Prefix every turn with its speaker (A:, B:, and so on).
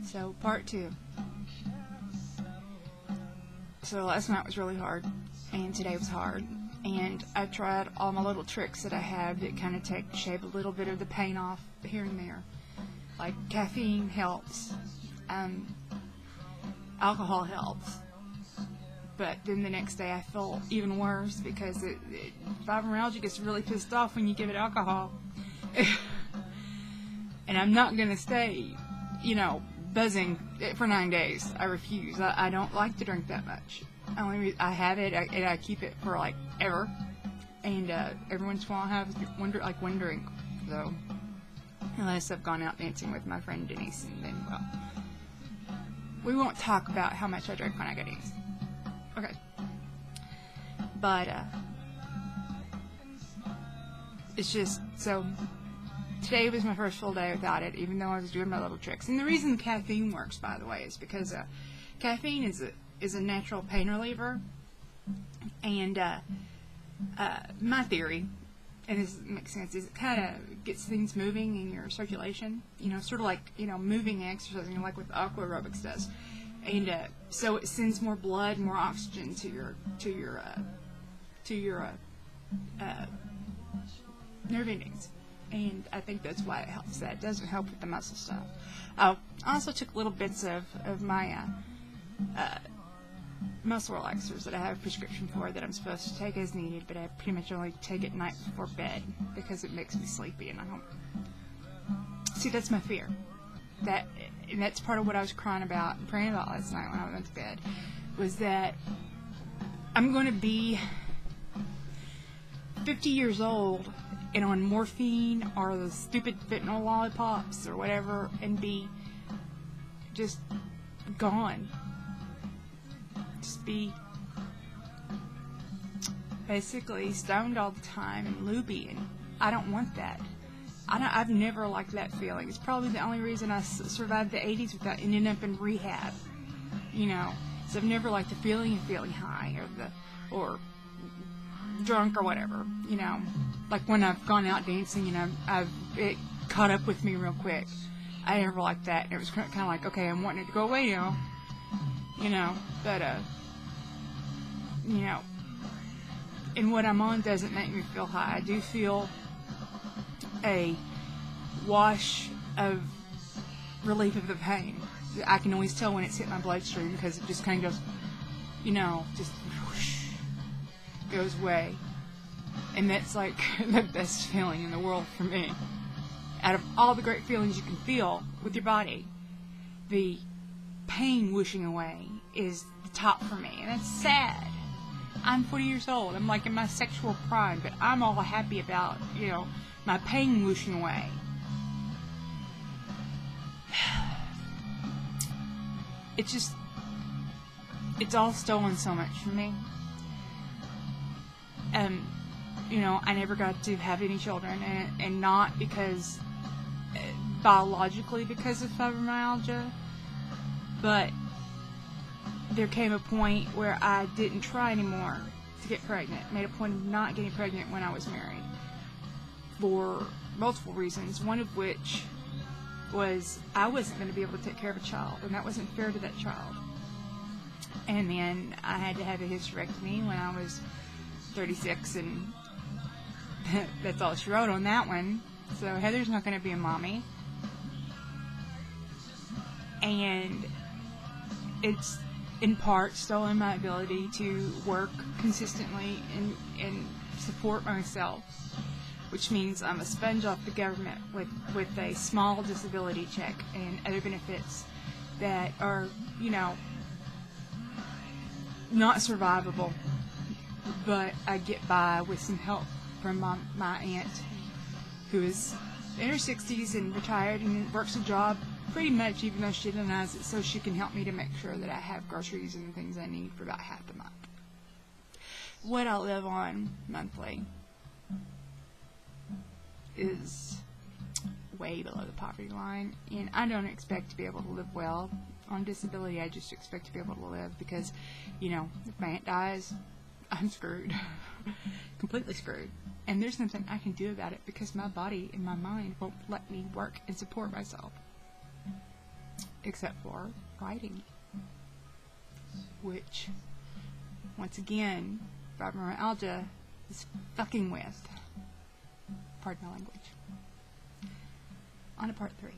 A: So, part 2. So, last night was really hard, and today was hard, and I've tried all my little tricks that I have that kind of shave a little bit of the pain off here and there. Like, caffeine helps, alcohol helps, but then the next day I feel even worse because fibromyalgia gets really pissed off when you give it alcohol. And I'm not going to stay, buzzing for 9 days. I refuse. I don't like to drink that much. I have it, and I keep it for, ever. And every once in a while I have one drink. So, unless I've gone out dancing with my friend Denise, and then, well, we won't talk about how much I drink when I go dance. Okay. But, it's just, so, today was my first full day without it, even though I was doing my little tricks. And the reason caffeine works, by the way, is because caffeine is a natural pain reliever. And my theory, and this makes sense, is it kind of gets things moving in your circulation. Sort of like moving and exercising, like what aqua aerobics does. And so it sends more blood, more oxygen to your nerve endings. And I think that's why it helps. That doesn't help with the muscle stuff. I also took little bits of my muscle relaxers that I have a prescription for that I'm supposed to take as needed, but I pretty much only take it night before bed because it makes me sleepy, and I don't. See, that's my fear. And that's part of what I was crying about and praying about last night when I went to bed, was that I'm going to be 50 years old and on morphine or the stupid fentanyl lollipops or whatever, and be just gone. Just be basically stoned all the time and loopy, and I don't want that. I've never liked that feeling. It's probably the only reason I survived the 80s without ending up in rehab. So I've never liked the feeling of feeling high or drunk or whatever. Like when I've gone out dancing, it caught up with me real quick. I never liked that. It was kind of like, okay, I'm wanting it to go away now. But and what I'm on doesn't make me feel high. I do feel a wash of relief of the pain. I can always tell when it's hit my bloodstream because it just kind of goes, just whoosh, goes away. And that's like the best feeling in the world for me. Out of all the great feelings you can feel with your body, the pain whooshing away is the top for me. And that's sad. I'm 40 years old. I'm like in my sexual prime, but I'm all happy about, my pain whooshing away. It's all stolen so much from me. I never got to have any children, and not because, biologically because of fibromyalgia, but there came a point where I didn't try anymore to get pregnant. Made a point of not getting pregnant when I was married for multiple reasons, one of which was I wasn't going to be able to take care of a child, and that wasn't fair to that child. And then I had to have a hysterectomy when I was 36, and that's all she wrote on that one. So Heather's not going to be a mommy. And it's in part stolen my ability to work consistently and support myself, which means I'm a sponge off the government with a small disability check and other benefits that are, not survivable, but I get by with some help from my aunt, who is in her 60s and retired and works a job pretty much, even though she denies it, so she can help me to make sure that I have groceries and things I need for about half the month. What I live on monthly is way below the poverty line, and I don't expect to be able to live well on disability. I just expect to be able to live because, if my aunt dies, I'm screwed. Completely screwed. And there's nothing I can do about it because my body and my mind won't let me work and support myself. except for writing, which, once again, fibromyalgia is fucking with. Pardon my language. On to part 3.